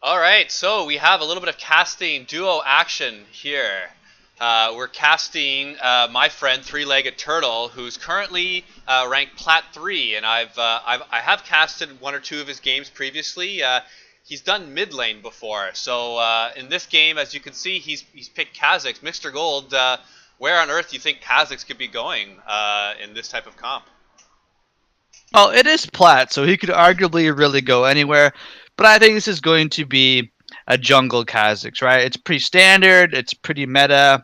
Alright, so we have a little bit of casting duo action here. We're casting my friend Three-Legged Turtle, who's currently ranked Plat 3, and I have casted one or two of his games previously. He's done mid lane before, so in this game, as you can see, he's picked Kha'Zix. Mr.gold, where on earth do you think Kha'Zix could be going in this type of comp? Well, it is Plat, so he could arguably really go anywhere. But I think this is going to be a jungle Kha'Zix, right? It's pretty standard. It's pretty meta.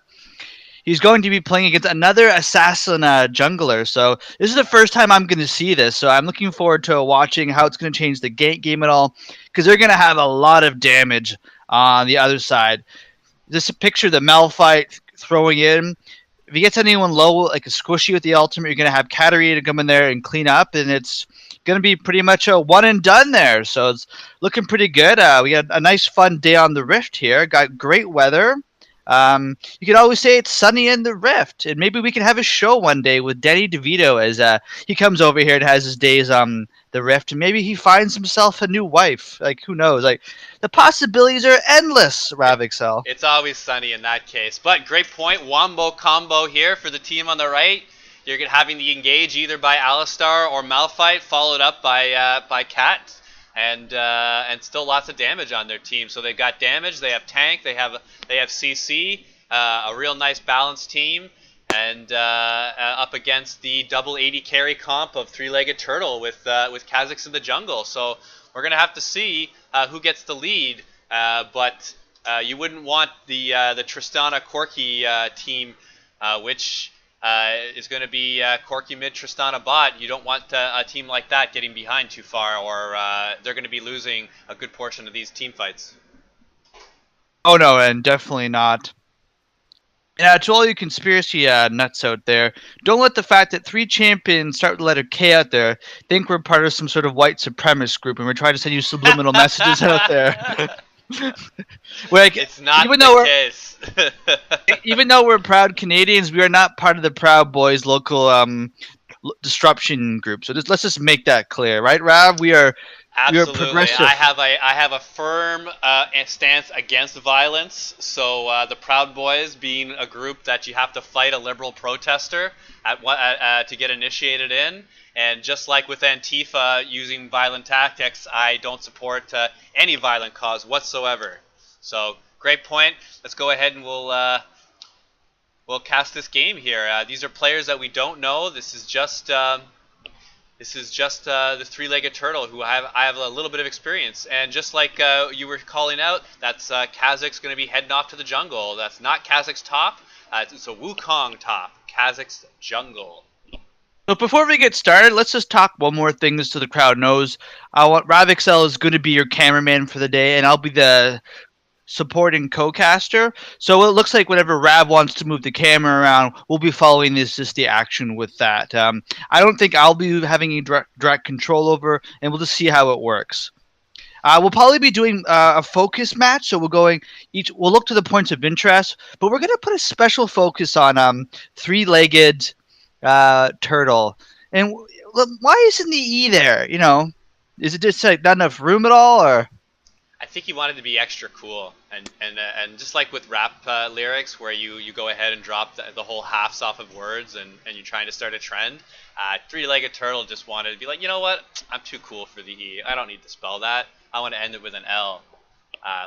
He's going to be playing against another assassin jungler. So this is the first time I'm going to see this. So I'm looking forward to watching how it's going to change the game at all, because they're going to have a lot of damage on the other side. Just picture the Malphite throwing in. If he gets anyone low, like a squishy with the ultimate, you're going to have Katarina come in there and clean up, and it's going to be pretty much a one and done there. So it's looking pretty good. We had a nice, fun day on the Rift here. Got great weather. You can always say it's sunny in the Rift, and maybe we can have a show one day with Danny DeVito as he comes over here and has his days on the Rift, and maybe he finds himself a new wife. Like, who knows? Like, the possibilities are endless, Ravixel. It's always sunny in that case. But great point. Wombo combo here for the team on the right. You're having the engage either by Alistar or Malphite, followed up by Cat, and still lots of damage on their team. So they've got damage, they have tank, they have CC, a real nice balanced team, and up against the double 80 carry comp of Three-Legged Turtle with Kha'Zix in the jungle. So we're gonna have to see who gets the lead, but you wouldn't want the Tristana Corki team, which is going to be Corki mid Tristana bot. You don't want a team like that getting behind too far, or they're going to be losing a good portion of these team fights. Oh no, and definitely not. Yeah, to all you conspiracy nuts out there, don't let the fact that 3 champions start with the letter K out there think we're part of some sort of white supremacist group and we're trying to send you subliminal messages out there. Like, it's not even the case. Even though we're proud Canadians, we are not part of the Proud Boys local disruption group. So let's just make that clear, right, Rav? We are progressive. I have a firm stance against violence. So the Proud Boys being a group that you have to fight a liberal protester to get initiated in. And just like with Antifa using violent tactics, I don't support any violent cause whatsoever. So great point. Let's go ahead and we'll cast this game here. These are players that we don't know. This is just the Three-Legged Turtle, who I have a little bit of experience. And just like you were calling out, that's Kha'Zix going to be heading off to the jungle. That's not Kha'Zix top. It's a Wukong top. Kha'Zix jungle. So before we get started, let's just talk one more thing so the crowd knows. Ravixel is going to be your cameraman for the day, and I'll be the supporting co-caster. So it looks like whenever Rav wants to move the camera around, we'll be following just the action with that. I don't think I'll be having any direct control over, and we'll just see how it works. We'll probably be doing a focus match, so we'll look to the points of interest, but we're going to put a special focus on Three-Legged Turtle. And why isn't the E there? You know, is it just like not enough room at all, or? I think he wanted to be extra cool, and just like with rap lyrics, where you go ahead and drop the whole halves off of words, and you're trying to start a trend. Three-Legged Turtle just wanted to be like, you know what? I'm too cool for the E. I don't need to spell that. I want to end it with an L.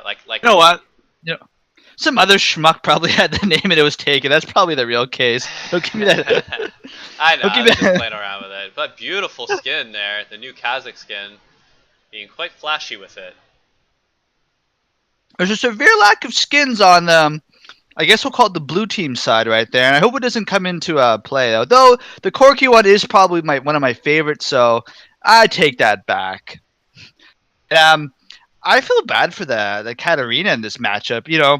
Like. You know what? Yeah. Some other schmuck probably had the name and it was taken. That's probably the real case. Don't give me that. I know, I was just playing around with it. But beautiful skin there. The new Kha'Zix skin. Being quite flashy with it. There's a severe lack of skins on, I guess we'll call it the blue team side right there. And I hope it doesn't come into play, though. Though the Corki one is probably one of my favorites, so I take that back. I feel bad for the Katarina in this matchup. You know,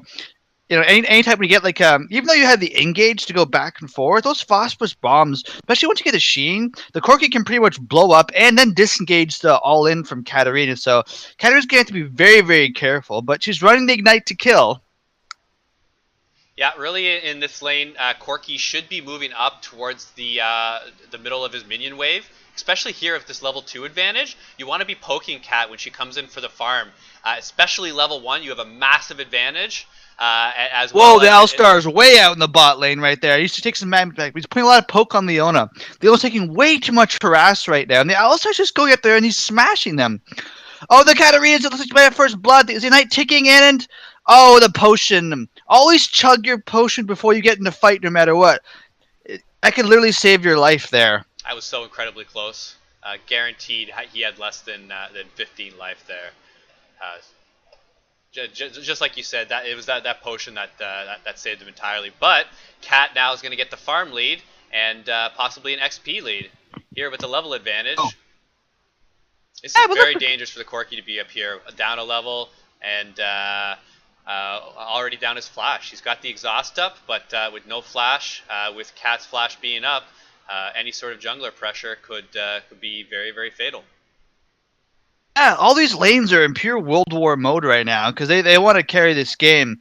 anytime we get like even though you have the engage to go back and forth, those phosphorus bombs, especially once you get a sheen, the Corki can pretty much blow up and then disengage the all in from Katarina. So Katarina's gonna have to be very, very careful, but she's running the ignite to kill. Yeah, really in this lane, Corki should be moving up towards the middle of his minion wave, especially here with this level 2 advantage, you want to be poking Cat when she comes in for the farm. Especially level 1, you have a massive advantage. As Whoa, well the as Alistar is way out in the bot lane right there. He used to take some mag back. He's putting a lot of poke on Leona. Leona's taking way too much harass right now. And the Alistar's just going up there and he's smashing them. Oh, the Katarinas, it looks like you might have first blood. Is the night ticking in? And oh, the potion. Always chug your potion before you get in the fight no matter what. That could literally save your life there. I was so incredibly close. Guaranteed he had less than 15 life there. Just like you said, that it was that potion that saved him entirely. But Cat now is going to get the farm lead and possibly an XP lead here with the level advantage. Oh. This is very dangerous for the Corki to be up here, down a level and already down his flash. He's got the exhaust up, but with no flash, with Cat's flash being up, any sort of jungler pressure could be very, very fatal. Yeah, all these lanes are in pure World War mode right now because they want to carry this game.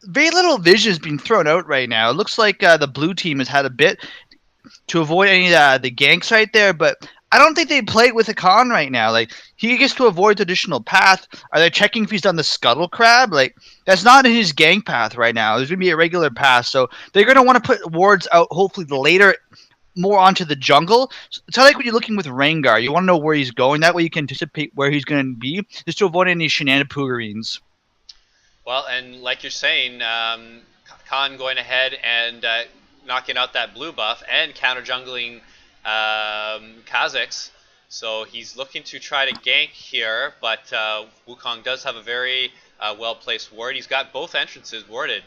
Very little vision is being thrown out right now. It looks like the blue team has had a bit to avoid any of the ganks right there, but I don't think they played with a Khan right now. Like, he gets to avoid the traditional path. Are they checking if he's done the scuttle crab? Like, that's not in his gank path right now. There's going to be a regular path, so they're going to want to put wards out hopefully later more onto the jungle. So it's like when you're looking with Rengar, you want to know where he's going. That way you can anticipate where he's going to be, just to avoid any shenanigans. Well, and like you're saying, Khan going ahead and knocking out that blue buff and counter jungling Kha'Zix. So he's looking to try to gank here, but Wukong does have a very well-placed ward. He's got both entrances warded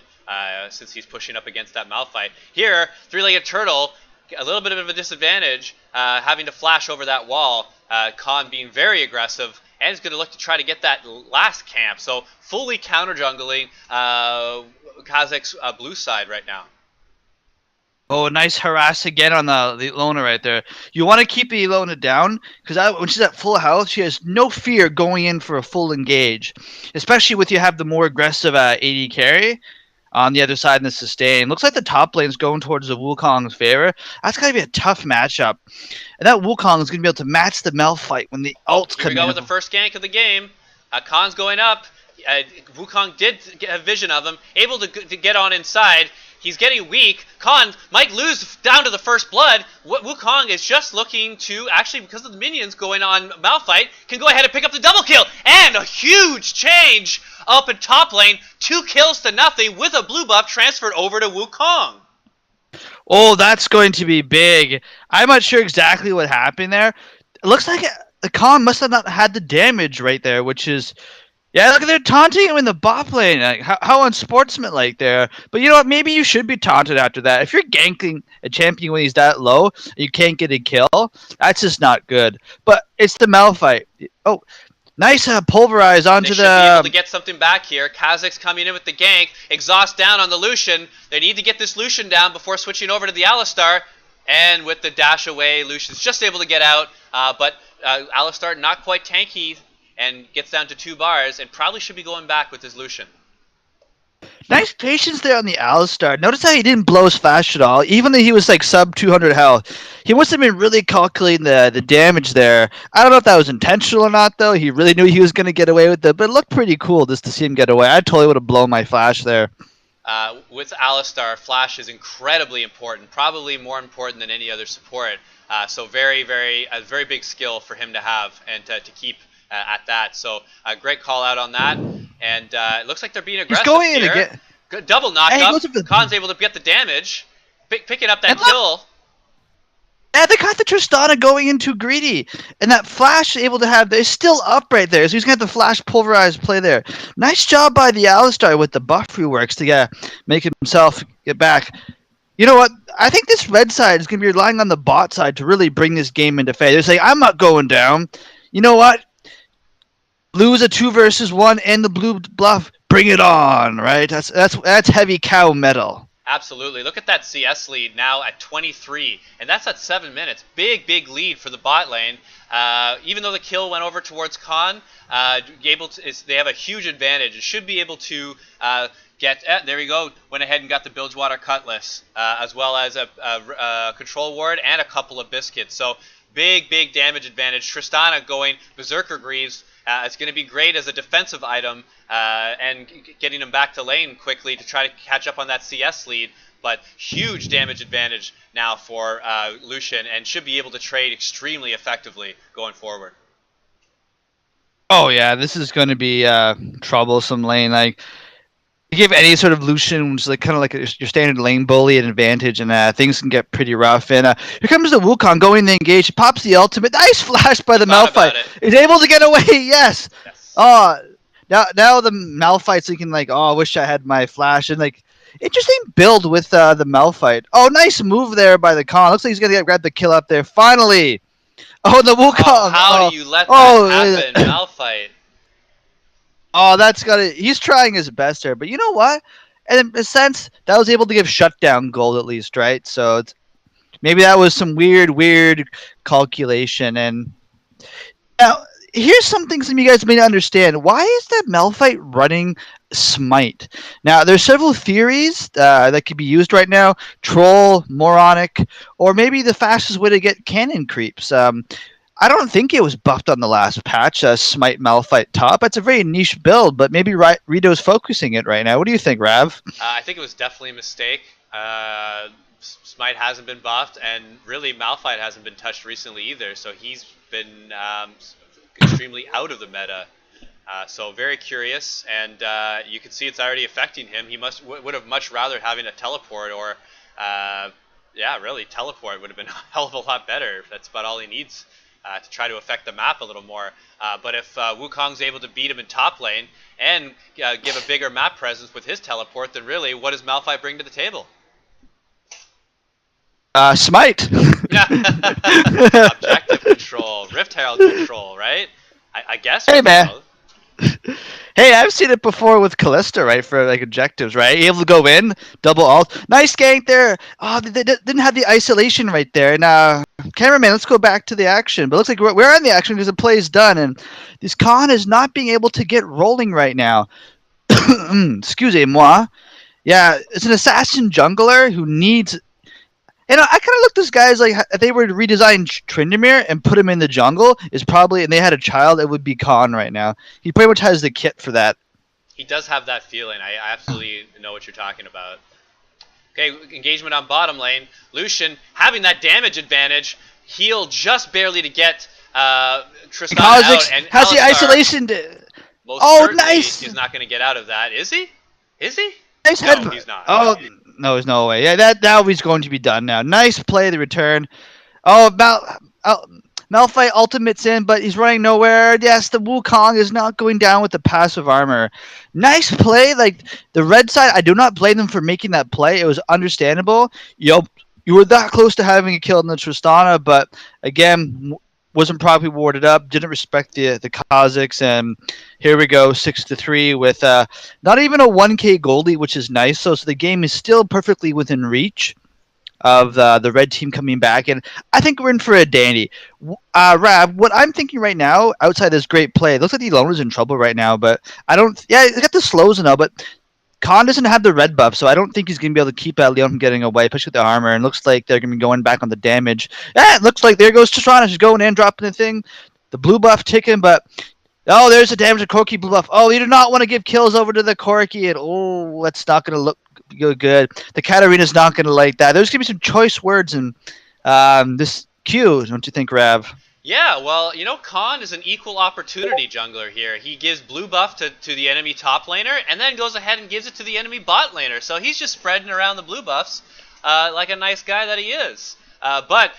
since he's pushing up against that Malphite. Here, three-legged turtle, a little bit of a disadvantage, having to flash over that wall. Khan being very aggressive, and is going to look to try to get that last camp. So fully counter-jungling Kha'Zix blue side right now. Oh, nice harass again on the Ilona right there. You want to keep the Ilona down, because when she's at full health, she has no fear going in for a full engage. Especially with you have the more aggressive AD carry on the other side in the sustain. Looks like the top lane's going towards the Wukong's favor. That's going to be a tough matchup. And that Wukong is going to be able to match the Malphite when the ults come in. Here we go with the first gank of the game. Khan's going up. Wukong did get a vision of him, able to get on inside. He's getting weak. Khan might lose down to the first blood. Wukong is just looking to, actually, because of the minions going on Malphite, can go ahead and pick up the double kill. And a huge change up in top lane. 2 kills to nothing with a blue buff transferred over to Wukong. Oh, that's going to be big. I'm not sure exactly what happened there. It looks like the Khan must have not had the damage right there, which is... Yeah, look, they're taunting him in the bot lane. Like, how unsportsmanlike there. But you know what? Maybe you should be taunted after that. If you're ganking a champion when he's that low, and you can't get a kill, that's just not good. But it's the Malphite. Oh, nice pulverize onto they should be able to get something back here. Kha'Zix coming in with the gank. Exhaust down on the Lucian. They need to get this Lucian down before switching over to the Alistar. And with the dash away, Lucian's just able to get out. But Alistar not quite tanky. And gets down to 2 bars, and probably should be going back with his Lucian. Nice patience there on the Alistar. Notice how he didn't blow his flash at all, even though he was like sub 200 health. He must have been really calculating the damage there. I don't know if that was intentional or not, though. He really knew he was going to get away with it, but it looked pretty cool just to see him get away. I totally would have blown my flash there. With Alistar, flash is incredibly important, probably more important than any other support. So very, a very big skill for him to have and to keep at that. So great call out on that. And it looks like they're being aggressive. He's going here. in again. Good double knock up. Khan's able to get the damage, picking up that kill. Yeah, they got the Tristana going in too greedy. And that flash able to have, they're still up right there. So he's going to have the flash pulverized play there. Nice job by the Alistar with the buff reworks to make himself get back. You know what? I think this red side is going to be relying on the bot side to really bring this game into phase. They're saying, I'm not going down. You know what? Blue is a 2 versus 1 and the blue bluff. Bring it on, right? That's heavy cow metal. Absolutely. Look at that CS lead now at 23, and that's at 7 minutes. Big lead for the bot lane. Even though the kill went over towards Khan, they have a huge advantage. It should be able to there we go. Went ahead and got the Bilgewater Cutlass, as well as a control ward and a couple of biscuits. So big damage advantage. Tristana going Berserker Greaves. It's going to be great as a defensive item and getting him back to lane quickly to try to catch up on that CS lead. But huge damage advantage now for Lucian, and should be able to trade extremely effectively going forward. Oh yeah, this is going to be troublesome lane. Like, you give any sort of Lucian, which is like kind of like your standard lane bully, an advantage, and things can get pretty rough. And here comes the Wukong going to engage. He pops the ultimate. Nice flash by the Malphite. He's able to get away. Yes. Oh, now the Malphite's thinking like, oh, I wish I had my flash. And like, interesting build with the Malphite. Oh, nice move there by the Khan. Looks like he's gonna grab the kill up there. Finally. Oh, the Wukong. Oh, how do you let that happen, Malphite? Oh, that's got it. He's trying his best here, but you know what? And in a sense, that was able to give shutdown gold at least, right? So maybe that was some weird calculation. And now, here's some things that you guys may not understand. Why is that Malphite running Smite? Now, there's several theories that could be used right now. Troll, Moronic, or maybe the fastest way to get cannon creeps. I don't think it was buffed on the last patch, Smite Malphite top. That's a very niche build, but maybe Rito's focusing it right now. What do you think, Rav? I think it was definitely a mistake. Smite hasn't been buffed, and really Malphite hasn't been touched recently either, so he's been extremely out of the meta. So very curious, and you can see it's already affecting him. He would have much rather having a teleport, or yeah, really teleport would have been a hell of a lot better. That's about all he needs to try to affect the map a little more. But if Wukong's able to beat him in top lane and give a bigger map presence with his teleport, then really, what does Malphite bring to the table? Smite. Objective control, Rift Herald control, right? I guess. Hey, man. Hey, I've seen it before with Callista, right? For like objectives, right? Able to go in, double alt. Nice gank there. Oh, they didn't have the isolation right there. And cameraman, let's go back to the action. But it looks like we're on the action because the play is done. And this Khan is not being able to get rolling right now. Excusez-moi. Yeah, it's an assassin jungler who needs... And I kind of look at this guy as like, if they were to redesign Tryndamere and put him in the jungle, is probably, and they had a child, it would be Khan right now. He pretty much has the kit for that. He does have that feeling. I absolutely know what you're talking about. Okay, engagement on bottom lane. Lucian having that damage advantage, heal just barely to get Tristana out. And has the isolation. Nice. He's not going to get out of that, is he? Is he? Nice no, he's not. Oh. No, there's no way. Yeah, that he's going to be done now. Nice play, the return. Oh, Malphite ultimate's in, but he's running nowhere. Yes, the Wukong is not going down with the passive armor. Nice play. Like, the red side, I do not blame them for making that play. It was understandable. You were that close to having a kill in the Tristana, but again, wasn't properly warded up, didn't respect the Kazakhs, and here we go, 6-3 with not even a 1k goldie, which is nice. So the game is still perfectly within reach of the red team coming back, and I think we're in for a dandy. Rav, what I'm thinking right now, outside this great play, it looks like the Alona's in trouble right now, but I don't... Yeah, they got the slows and all, but Khan doesn't have the red buff, so I don't think he's going to be able to keep Leon from getting away, especially with the armor, and looks like they're going to be going back on the damage. Yeah, it looks like there goes Tristana. She's going in, dropping the thing. The blue buff ticking, but... Oh, there's the damage to Corki blue buff. Oh, you do not want to give kills over to the Corki, and oh, that's not going to look good. The Katarina's not going to like that. There's going to be some choice words in this queue, don't you think, Rav? Yeah, well, you know, Khan is an equal opportunity jungler here. He gives blue buff to the enemy top laner, and then goes ahead and gives it to the enemy bot laner. So he's just spreading around the blue buffs like a nice guy that he is. But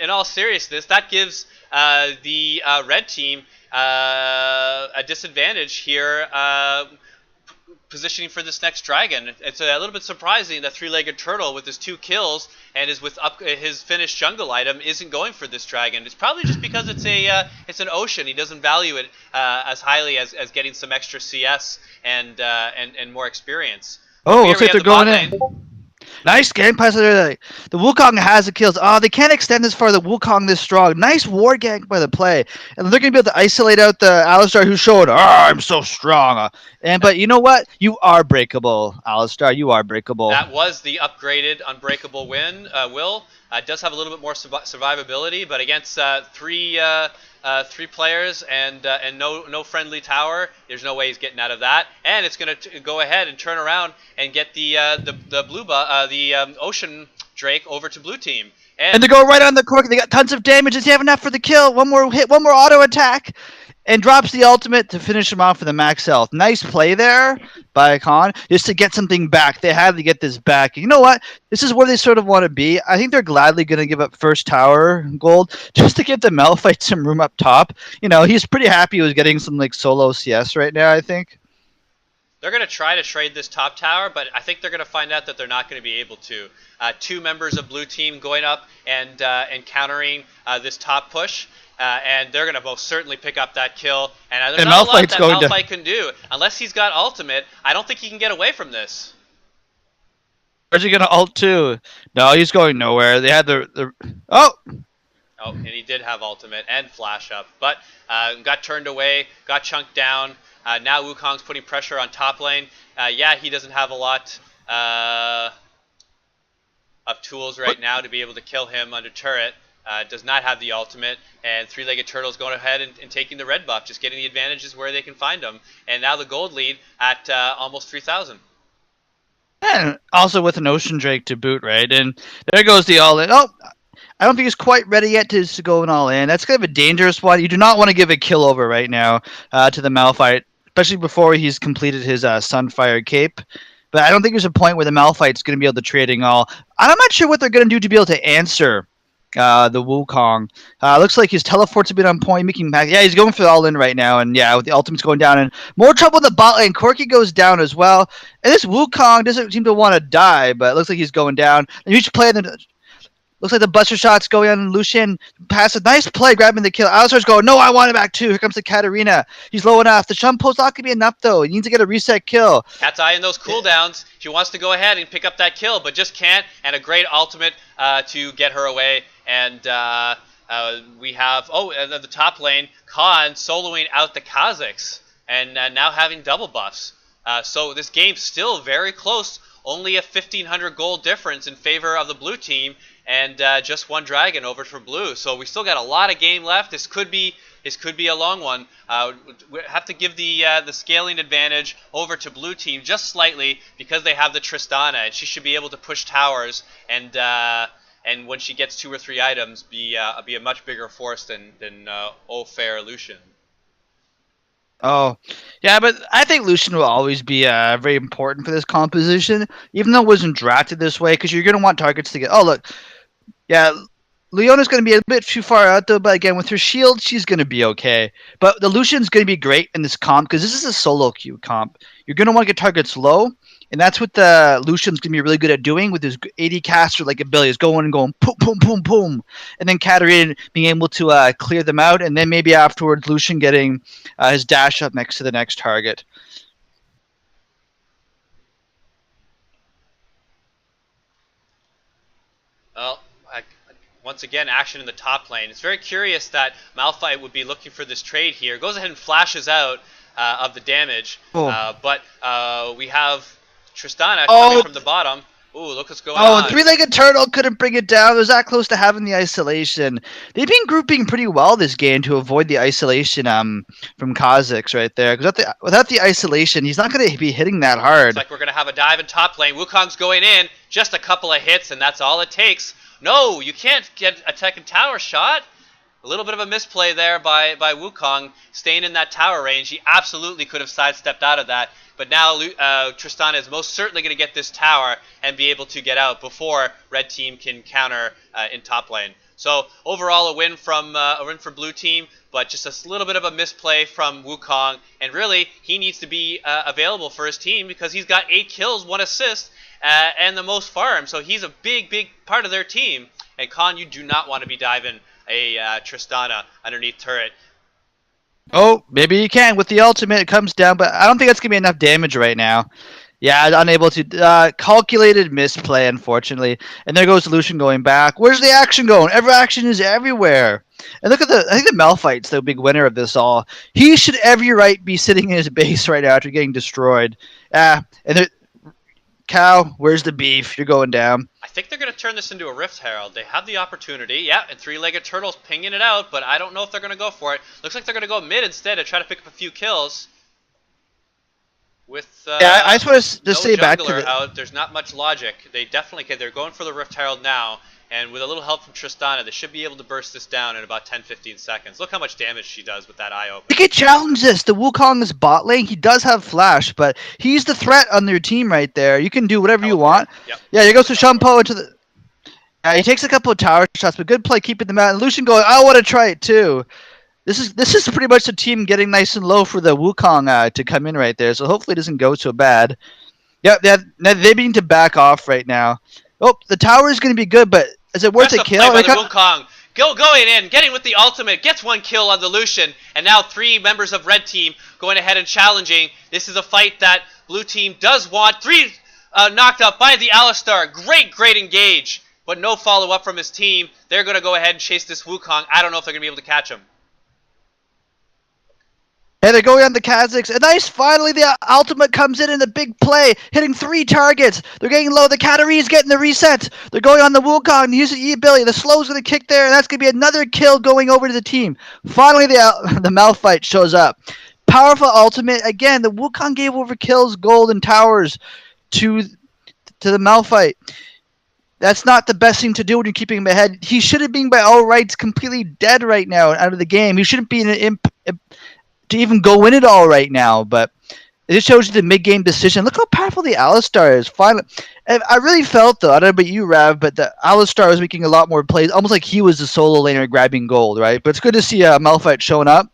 in all seriousness, that gives the red team a disadvantage here positioning for this next dragon. It's a little bit surprising that three-legged turtle with his 2 kills and his finished jungle item isn't going for this dragon. It's probably just because it's an ocean. He doesn't value it as highly as getting some extra CS and more experience. Oh, looks like they're going in. Nice gank pass there. The Wukong has the kills. Oh, they can't extend this far. The Wukong this strong. Nice ward gank by the play. And they're going to be able to isolate out the Alistar who's showing, I'm so strong. But you know what? You are breakable, Alistar. You are breakable. That was the upgraded Unbreakable win, Will. Does have a little bit more survivability, but against three players and no friendly tower, there's no way he's getting out of that. And it's going to go ahead and turn around and get the ocean drake over to blue team. And they go right on the cork. They got tons of damage. Does he have enough for the kill? One more hit, one more auto attack, and drops the ultimate to finish him off with a max health. Nice play there by Khan, just to get something back. They had to get this back. You know what? This is where they sort of want to be. I think they're gladly going to give up first tower gold just to give the Malphite some room up top. You know, he's pretty happy he was getting some like solo CS right now, I think. They're going to try to trade this top tower, but I think they're going to find out that they're not going to be able to. Two members of blue team going up and countering this top push, and they're going to most certainly pick up that kill. And there's not a lot that Malphite can do. Unless he's got ultimate, I don't think he can get away from this. Where's he going to ult to? No, he's going nowhere. They had the... Oh! Oh, and he did have ultimate and flash up, but got turned away, got chunked down. Now Wukong's putting pressure on top lane. Yeah, he doesn't have a lot of tools right now to be able to kill him under turret. Does not have the ultimate, and three-legged turtle's going ahead and taking the red buff, just getting the advantages where they can find them. And now the gold lead at almost 3,000. And also with an Ocean Drake to boot, right? And there goes the all-in. Oh! I don't think he's quite ready yet to go all in. That's kind of a dangerous one. You do not want to give a kill over right now to the Malphite, especially before he's completed his Sunfire cape. But I don't think there's a point where the Malphite's going to be able to trading all. I'm not sure what they're going to do to be able to answer the Wukong. Looks like his teleports have been on point, making back. Yeah, he's going for the all-in right now, and yeah, with the ultimates going down, and more trouble with the bot lane. Corki goes down as well, and this Wukong doesn't seem to want to die, but it looks like he's going down. And you should play the. Looks like the buster shots going on. Lucian passes. Nice play, grabbing the kill. Alistar's going, no, I want it back too. Here comes the Katarina. He's low enough. The Shun post not going to be enough, though. He needs to get a reset kill. Cat's eye in those cooldowns. She wants to go ahead and pick up that kill, but just can't. And a great ultimate to get her away. And we have, and then the top lane, Khan soloing out the Kazakhs. And now having double buffs. So this game's still very close. Only a 1,500 gold difference in favor of the blue team. And just one dragon over for blue. So we still got a lot of game left. This could be a long one. We have to give the scaling advantage over to blue team just slightly because they have the Tristana, and she should be able to push towers and when she gets 2 or 3 items, be a much bigger force than fair Lucian. Oh, yeah, but I think Lucian will always be very important for this composition, even though it wasn't drafted this way, because you're going to want targets to get... Oh, look. Yeah, Leona's going to be a bit too far out, though, but again, with her shield, she's going to be okay. But the Lucian's going to be great in this comp, because this is a solo queue comp. You're going to want to get targets low, and that's what the Lucian's going to be really good at doing with his 80 caster like abilities, going, boom, boom, boom, boom. And then Katarina being able to clear them out, and then maybe afterwards Lucian getting his dash up next to the next target. Well, once again, action in the top lane. It's very curious that Malphite would be looking for this trade here. Goes ahead and flashes out of the damage, but we have Tristana coming from the bottom. Ooh, look what's going on. Oh, three-legged turtle couldn't bring it down. It was that close to having the isolation. They've been grouping pretty well this game to avoid the isolation from Kazakhs right there. Because without the isolation, he's not going to be hitting that hard. Looks like we're going to have a dive in top lane. Wukong's going in. Just a couple of hits, and that's all it takes. No, you can't get a second tower shot. A little bit of a misplay there by Wukong, staying in that tower range. He absolutely could have sidestepped out of that. But now Tristana is most certainly going to get this tower and be able to get out before red team can counter in top lane. So overall, a win for blue team, but just a little bit of a misplay from Wukong. And really, he needs to be available for his team because he's got 8 kills, 1 assist, and the most farm. So he's a big, big part of their team. And Khan, you do not want to be diving a Tristana underneath turret. Oh, maybe you can. With the ultimate, it comes down, but I don't think that's going to be enough damage right now. Yeah, unable to. Calculated misplay, unfortunately. And there goes Lucian going back. Where's the action going? Every action is everywhere. And look at I think the Malphite's the big winner of this all. He should every right be sitting in his base right now after getting destroyed. And Cow, where's the beef? You're going down. I think they're going to turn this into a Rift Herald. They have the opportunity. Yeah, and three-legged turtles pinging it out, but I don't know if they're going to go for it. Looks like they're going to go mid instead and try to pick up a few kills. With Yeah, I just want to no just say back to jungler the. out, there's not much logic. They definitely they're going for the Rift Herald now, and with a little help from Tristana, they should be able to burst this down in about 10-15 seconds. Look how much damage she does with that eye open. We could challenge this. The Wukong is bot lane. He does have flash, but he's the threat on their team right there. You can do whatever you want. Yep. Yeah, here goes to Shampo into the. He takes a couple of tower shots, but good play keeping them out. And Lucian going, I want to try it too. This is pretty much the team getting nice and low for the Wukong to come in right there. So hopefully it doesn't go so bad. Yep, they need to back off right now. Oh, the tower is going to be good, but is it worth a kill? Play by the Wukong. Going in, getting with the ultimate, gets one kill on the Lucian, and now 3 members of red team going ahead and challenging. This is a fight that blue team does want. 3 knocked out by the Alistar. Great engage, but no follow-up from his team. They're going to go ahead and chase this Wukong. I don't know if they're going to be able to catch him. And they're going on the Kazakhs. And nice, finally the ultimate comes in the big play, hitting 3 targets. They're getting low. The Katarina's getting the reset. They're going on the Wukong, using the E-ability. The slow's going to kick there, and that's going to be another kill going over to the team. Finally, the Malphite shows up. Powerful ultimate. Again, the Wukong gave over kills, gold, and towers to the Malphite. That's not the best thing to do when you're keeping him ahead. He should have been, by all rights, completely dead right now out of the game. He shouldn't be in an to even go in it all right now, but it just shows you the mid-game decision. Look how powerful the Alistar is. Finally, I really felt, though, I don't know about you, Rav, but the Alistar was making a lot more plays, almost like he was the solo laner grabbing gold, right? But it's good to see Malphite showing up.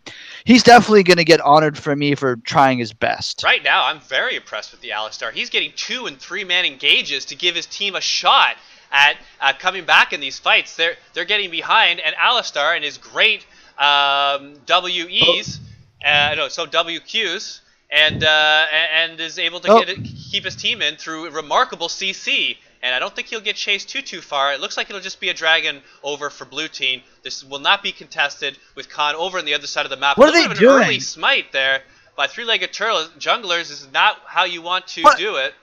He's definitely going to get honored for me for trying his best. Right now, I'm very impressed with the Alistar. He's getting 2- and 3-man engages to give his team a shot at coming back in these fights. They're getting behind, and Alistar and his great WEs... WQs, and is able to keep his team in through remarkable CC. And I don't think he'll get chased too far. It looks like it'll just be a dragon over for blue team. This will not be contested with Khan over on the other side of the map. What are they doing? An early smite there by 3-legged turtle junglers is not how you want to do it.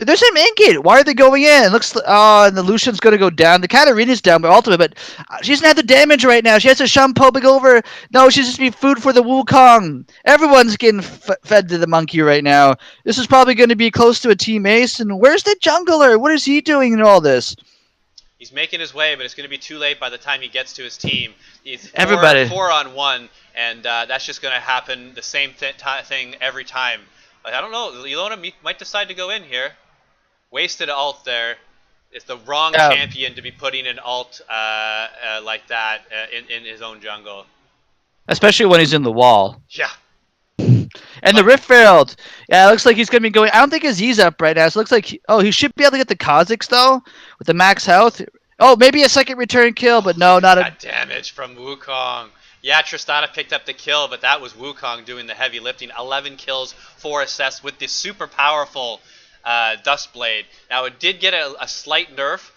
There's an Inkit. Why are they going in? It looks and the Lucian's going to go down. The Katarina's down by ultimate, but she doesn't have the damage right now. She has to Shampoo big over. No, she's just be food for the Wukong. Everyone's getting fed to the monkey right now. This is probably going to be close to a team ace. And where's the jungler? What is he doing in all this? He's making his way, but it's going to be too late by the time he gets to his team. He's 4 on 1, and that's just going to happen the same thing every time. I don't know. Ilona might decide to go in here. Wasted ult there. It's the wrong champion to be putting an ult like that in his own jungle. Especially when he's in the wall. Yeah. And the Rift Herald. Yeah, it looks like he's going to be going... I don't think his E's up right now. So it looks like... he should be able to get the Kazakhs, though, with the max health. Oh, maybe a second return kill, but no, not that damage from Wukong. Yeah, Tristana picked up the kill, but that was Wukong doing the heavy lifting. 11 kills, 4 assists with this super powerful... Dustblade. Now it did get a slight nerf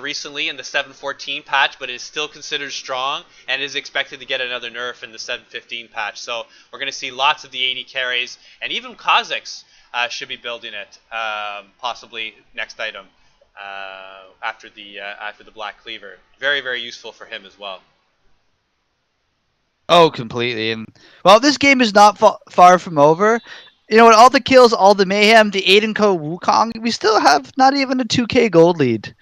recently in the 7.14 patch, but it is still considered strong and is expected to get another nerf in the 7.15 patch. So we're going to see lots of the 80 carries, and even Kazakhs should be building it, possibly next item after the Black Cleaver. Very useful for him as well. Oh, completely. And well, this game is not far from over. You know, with all the kills, all the mayhem, the 8 and co Wukong, we still have not even a 2k gold lead.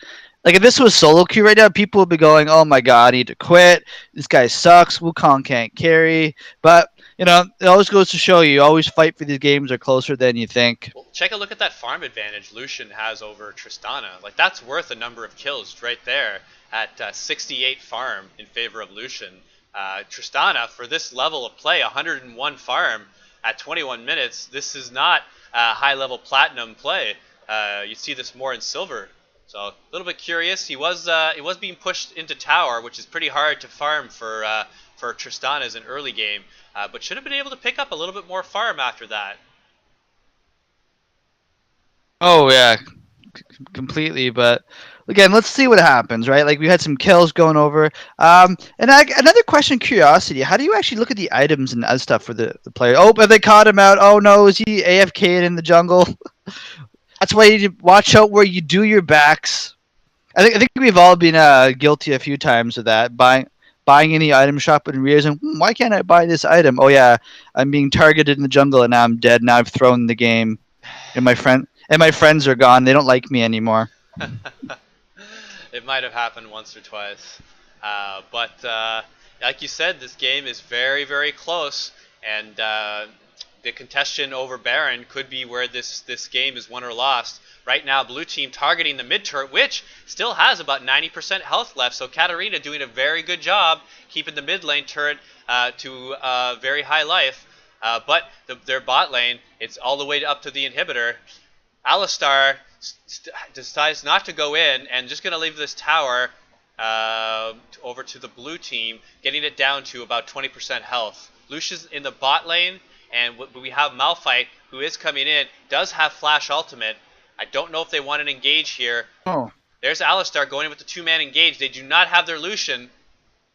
Like, if this was solo queue right now, people would be going, oh my god, I need to quit. This guy sucks. Wukong can't carry. But, you know, it always goes to show you always fight for these games are closer than you think. Well, take a look at that farm advantage Lucian has over Tristana. Like, that's worth a number of kills right there at 68 farm in favor of Lucian. Tristana, for this level of play, 101 farm. At 21 minutes, this is not a high-level platinum play. You see this more in silver. So a little bit curious. He was being pushed into tower, which is pretty hard to farm for Tristana as an early game, but should have been able to pick up a little bit more farm after that. Oh yeah, completely. But again, let's see what happens, right? Like, we had some kills going over. And another question, curiosity. How do you actually look at the items and other stuff for the player? Oh, have they caught him out? Oh, no, is he AFK'd in the jungle? That's why you need to watch out where you do your backs. I think we've all been guilty a few times of that. Buying any item shop and realizing, why can't I buy this item? Oh yeah, I'm being targeted in the jungle and now I'm dead. Now I've thrown the game, and my friends are gone. They don't like me anymore. It might have happened once or twice. But like you said, this game is very, very close, and the contention over Baron could be where this game is won or lost. Right now, blue team targeting the mid turret, which still has about 90% health left. So Katarina doing a very good job keeping the mid lane turret to very high life. But their bot lane, it's all the way up to the inhibitor. Alistar decides not to go in and just going to leave this tower over to the blue team, getting it down to about 20% health. Lucia's in the bot lane, and we have Malphite, who is coming in, does have flash ultimate. I don't know if they want an engage here. Oh, There's Alistar going in with the two-man engage. They do not have their Lucian.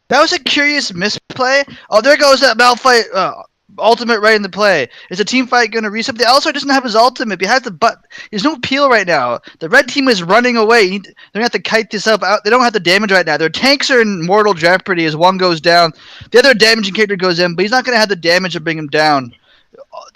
that was a curious misplay. Oh, there goes that Malphite ultimate right in the play. Is a team fight going to reset? The Alistar doesn't have his ultimate. There's no peel right now. The red team is running away. They're going to have to kite this up. They don't have the damage right now. Their tanks are in mortal jeopardy as one goes down. The other damaging character goes in, but he's not going to have the damage to bring him down.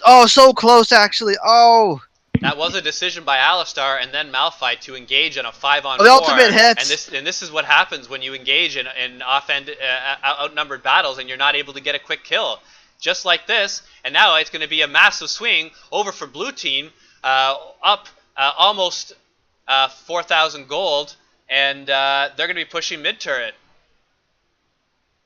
Oh, so close, actually. Oh. That was a decision by Alistar and then Malphite to engage on a 5-on-4. The ultimate hits. And this is what happens when you engage in outnumbered battles and you're not able to get a quick kill. Just like this, and now it's going to be a massive swing over for blue team, up almost 4,000 gold, and they're going to be pushing mid turret.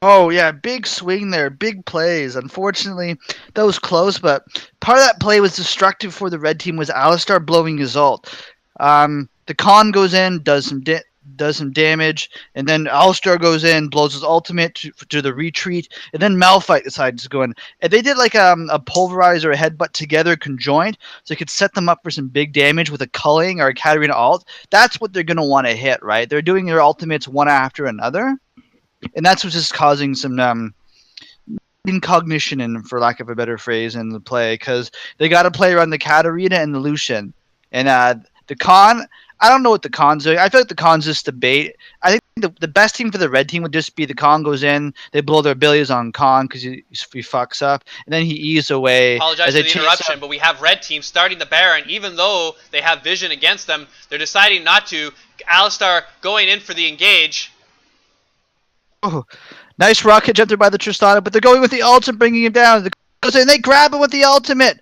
Oh, yeah, big swing there, big plays. Unfortunately, that was close, but part of that play was destructive for the red team was Alistar blowing his ult. The Khan goes in, does some damage, and then Alistar goes in, blows his ultimate to the retreat, and then Malphite decides to go in. And they did like a pulverize or a headbutt together conjoined, so they could set them up for some big damage with a culling or a Katarina ult. That's what they're going to want to hit, right? They're doing their ultimates one after another. And that's what's just causing some incognition, and for lack of a better phrase, in the play, because they got to play around the Katarina and the Lucian. And the Khan, I don't know what the Khan's doing. I feel like the Khan's just a bait. I think the best team for the red team would just be the Khan goes in, they blow their abilities on Khan because he fucks up, and then he eases away. Apologize for the interruption, but we have red team starting the Baron. Even though they have vision against them, they're deciding not to. Alistar going in for the engage. Oh, nice rocket jump there by the Tristana, but they're going with the ult and bringing him down. They grab him with the ultimate.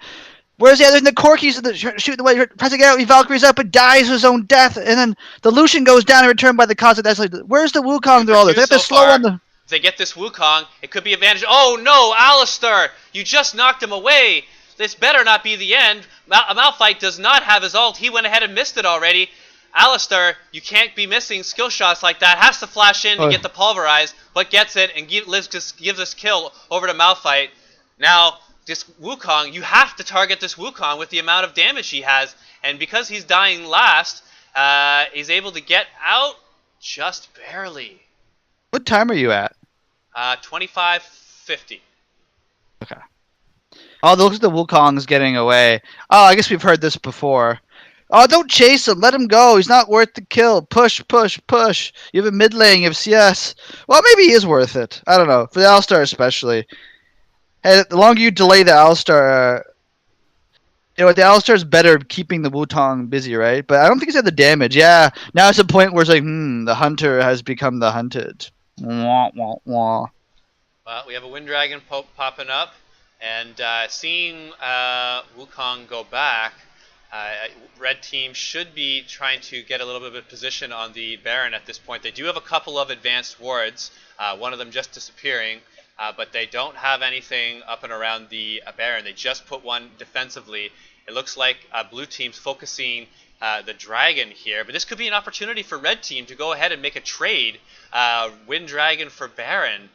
Where's the other? The Corki's shooting the way, pressing out. He Valkyries up and dies his own death, and then the Lucian goes down in return by the Cossack. That's like, where's the Wukong? They're all there. They have to slow on the. If they get this Wukong, it could be advantage. Oh no, Alistar! You just knocked him away. This better not be the end. Malphite does not have his ult. He went ahead and missed it already. Alistar, you can't be missing skill shots like that. Has to flash in to get the pulverize, but gets it and gives this kill over to Malphite. Now, this Wukong, you have to target this Wukong with the amount of damage he has, and because he's dying last, he's able to get out just barely. What time are you at? 25:50. Okay. Oh, looks like the Wukong's getting away. Oh, I guess we've heard this before. Oh, don't chase him. Let him go. He's not worth the kill. Push, push, push. You have a mid lane. You have CS. Well, maybe he is worth it. I don't know. For the Alistar especially. Hey, the longer you delay the Alistar, the Alistar's better keeping the Wukong busy, right? But I don't think he's had the damage. Yeah, now it's a point where it's like, the hunter has become the hunted. Wah, wah, wah. Well, we have a Wind Dragon popping up, and seeing Wukong go back, red team should be trying to get a little bit of position on the Baron at this point. They do have a couple of advanced wards, one of them just disappearing, but they don't have anything up and around the Baron. They just put one defensively. It looks like blue team's focusing the Dragon here, but this could be an opportunity for red team to go ahead and make a trade. Wind Dragon for Baron.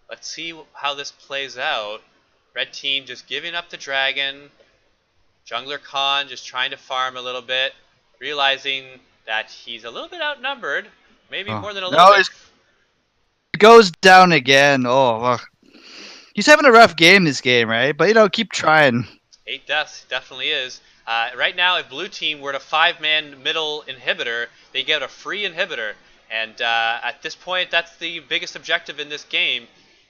Let's see how this plays out. Red team just giving up the Dragon. Jungler Khan just trying to farm a little bit, realizing that he's a little bit outnumbered, maybe more than a little bit. It goes down again. Oh, he's having a rough game this game, right? But keep trying. 8 deaths, definitely is. Right now, if blue team were to 5-man middle inhibitor, they get a free inhibitor. And at this point, that's the biggest objective in this game.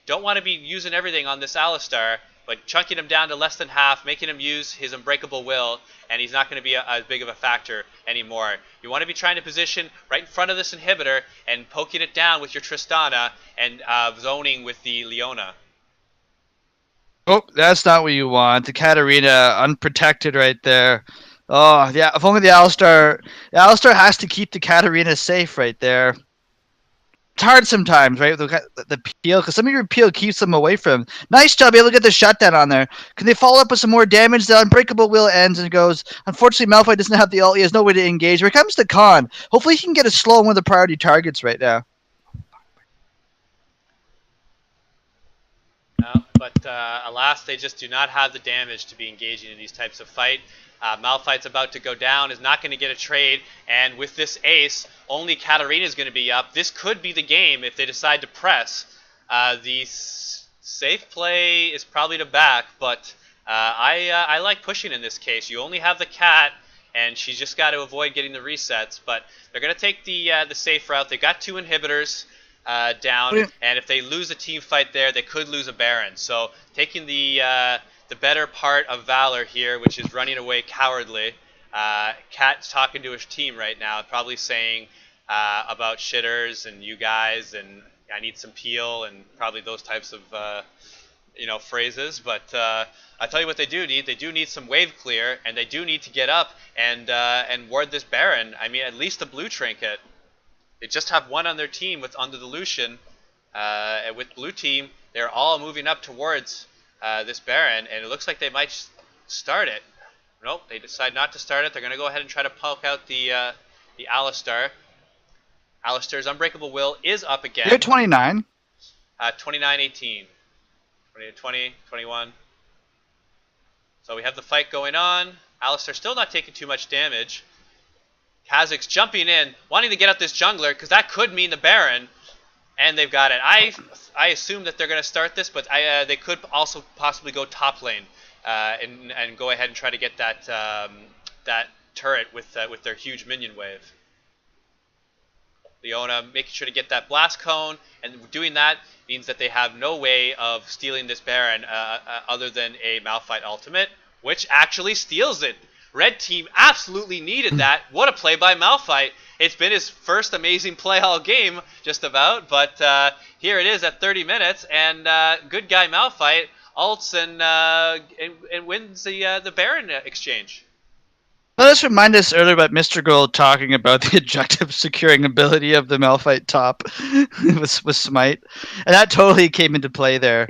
Don't want to be using everything on this Alistar, but chunking him down to less than half, making him use his Unbreakable Will, and he's not going to be as big of a factor anymore. You want to be trying to position right in front of this inhibitor and poking it down with your Tristana and zoning with the Leona. Oh, that's not what you want. The Katarina unprotected right there. Oh, yeah. If only the Alistar has to keep the Katarina safe right there. It's hard sometimes, right? The peel, because some of your peel keeps them away from. Nice job, able to get the shutdown on there. Can they follow up with some more damage? The Unbreakable Will ends and goes. Unfortunately, Malphite doesn't have the ult. He has no way to engage. Here comes the Khan. Hopefully, he can get a slow on one of the priority targets right now. No, but alas, they just do not have the damage to be engaging in these types of fight. Malphite's about to go down, is not going to get a trade, and with this ace, only Katarina is going to be up. This could be the game if they decide to press. The safe play is probably to back, but I like pushing in this case. You only have the cat, and she's just got to avoid getting the resets, but they're going to take the safe route. They've got 2 inhibitors down, and if they lose a team fight there, they could lose a Baron. So taking the better part of Valor here, which is running away cowardly. Cat's talking to his team right now, probably saying about shitters and you guys, and I need some peel, and probably those types of phrases. But I tell you what they do need. They do need some wave clear, and they do need to get up and ward this Baron. I mean, at least a blue trinket. They just have 1 on their team under the Lucian. And with blue team, they're all moving up towards this Baron, and it looks like they might start it. Nope, they decide not to start it. They're going to go ahead and try to poke out the Alistar. Alistar's Unbreakable Will is up again. They're 29. 29-18. 20, 21. So we have the fight going on. Alistar still not taking too much damage. Kha'Zix jumping in, wanting to get out this jungler, because that could mean the Baron, and they've got it. I assume that they're going to start this, but they could also possibly go top lane and go ahead and try to get that that turret with their huge minion wave. Leona making sure to get that blast cone, and doing that means that they have no way of stealing this Baron other than a Malphite ultimate, which actually steals it. Red team absolutely needed that. What a play by Malphite. It's been his first amazing play all game, just about, but here it is at 30 minutes, and good guy Malphite ults and wins the Baron exchange. Let us remind us earlier about Mr.gold talking about the objective securing ability of the Malphite top with Smite, and that totally came into play there.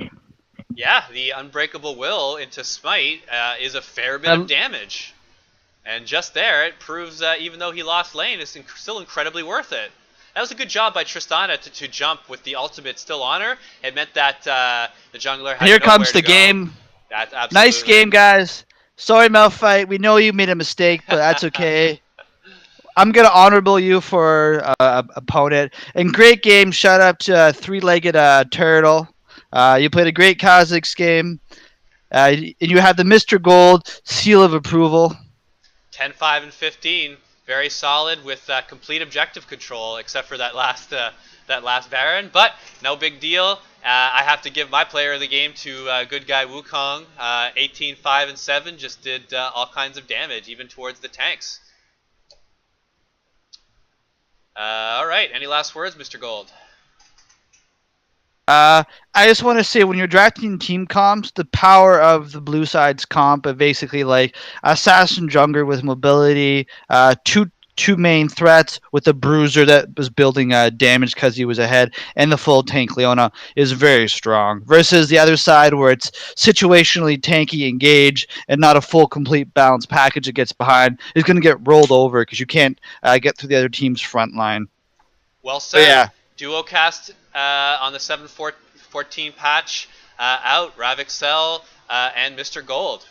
Yeah, the Unbreakable Will into Smite is a fair bit of damage. And just there, it proves even though he lost lane, it's still incredibly worth it. That was a good job by Tristana to jump with the ultimate still on her. It meant that the jungler had Here comes the game. That's absolutely nice game, guys. Sorry, Malphite. We know you made a mistake, but that's okay. I'm going to honorable you for opponent. And great game. Shout out to Three-Legged Turtle. You played a great Kha'Zix game. And you have the Mr.gold seal of approval. 10, 5, and 15, very solid with complete objective control, except for that last Baron. But no big deal. I have to give my player of the game to good guy Wukong. 18, 5, and 7 just did all kinds of damage, even towards the tanks. All right, any last words, Mr. Gold? I just want to say, when you're drafting team comps, the power of the blue side's comp of basically like assassin jungler with mobility, two main threats with a bruiser that was building damage because he was ahead, and the full tank Leona is very strong. Versus the other side where it's situationally tanky engage and not a full complete balanced package that gets behind is going to get rolled over because you can't get through the other team's front line. Well said. Yeah. Duocast on the 7.14 patch out, Exel and Mr.gold.